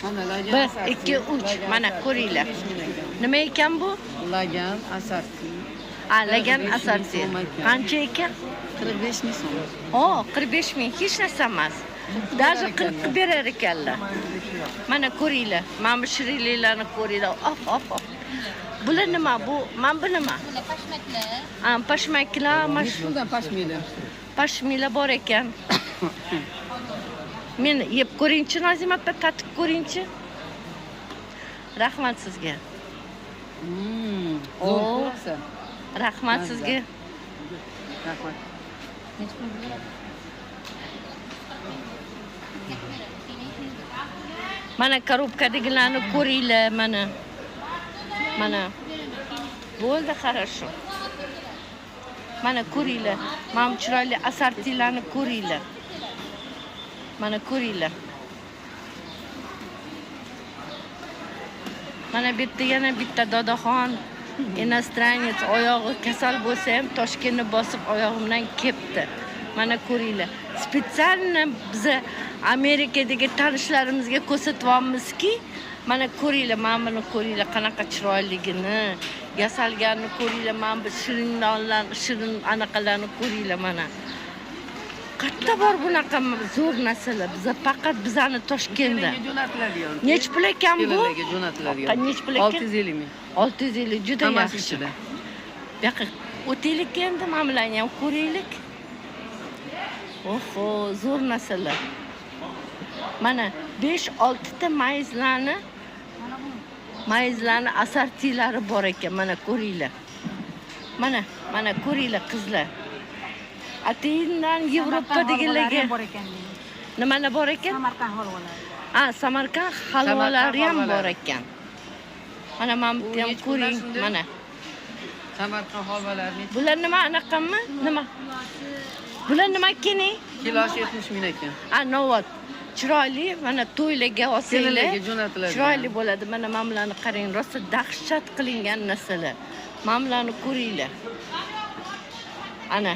Mana lagan 1, asarti. 2, 3. Mana ko'ringlar. Nima ekan bu? Lagan asarti. Lagan 45 asarti. ming so'm ekan. Qancha ekan? 45 ming so'm. 45 ming hech narsa emas. Даже 40 berar ekanlar. Mana ko'ringlar. Mana bu shirinliklarni ko'ringlar. Op. Bular nima bu? Mana bu nima? Bular pashmaklar. Pashmaklar, Bundan pashmila. pashmila bor ekan. Men yeb ko'ringchi, Nozima opa, tatib ko'ringchi. Rahmat sizga. Zo'r ko'rasa. Rahmat sizga. Rahmat. Mana korobkadagilarni ko'ringlar, mana. Bo'ldi, хорошо. Mana ko'ringlar. Mana chiroyli assortilarni ko'ringlar. Mana ko'ringlar. Mana bu yerda yana bitta Dodaxon iностранец oyog'i kasal bo'lsa ham Toshkentni bosib oyog'imdan kepti. Mana ko'ringlar. Spetsialni biz Amerikadagi tanishlarimizga ko'rsatyapmizki, mana ko'ringlar, mana buni ko'ringlar, qanaqa chiroyligini, yasalganini ko'ringlar, mana bu shirin anaqalarni ko'ringlar mana. Qayerda bor bunaqa zo'r narsalar? Biza faqat bizani Toshkentda. Jo'natiladigan. Nech pul ekan bu? Kelinlarga jo'natiladigan. Nech pul ekan? 650 ming. 650 juda Hammasi yaxshi. ichida. Bu yoqqa o'taylik endi, mana bularni ham ko'raylik. Oho, zo'r narsalar. Mana 5-6 ta mayizlarni assortilari bor ekan, mana ko'ringlar. Mana ko'ringlar qizlar. Atayindan Yevropadagilarga bor ekan. nimalar bor ekan? Samarqand holvalari. Samarqand halvolari ham bor ekan. Mana bu ham nech puldan ko'ring, shunday? mana. Samarqand holvalari Bular nima anaqami? Nima? Bular nima keni? kilosi 70 ming ekan. Novot. Chiroyli, mana to'ylarga olsanglar, Kelinlarga jo'natiladi. chiroyli bo'ladi. Mana bularni qarang, rosa dahshat qilingan narsalar. Mana bularni ko'ringlar. Ana.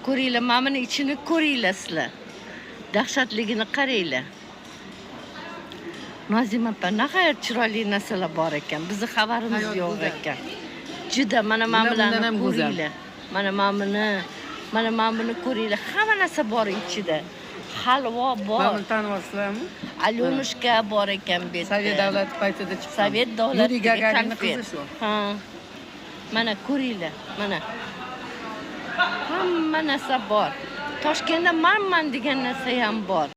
Ko'ringlar, mana buni ichini ko'ringlar sizlar. Dahshatligini qaranglar. Nozima opa, naqadar chiroyli narsalar bor ekan. Bizni xabarimiz Hayot yo'q go'zal. ekan. Juda mana bularni ham go'zal. ko'ringlar. Mana buni ko'ringlar. Hamma narsa bor ichida. Halvo bor. Mana buni taniysizlarmi? Alyonushka bor ekan bu yerda. Sovet davlati paytida chiqqan. Sovet Yuriy davlatiga Gagarinning konfet. qizi shu. Mana ko'ringlar, mana. Hamma narsa bor. Toshkentda man degan narsa ham bor.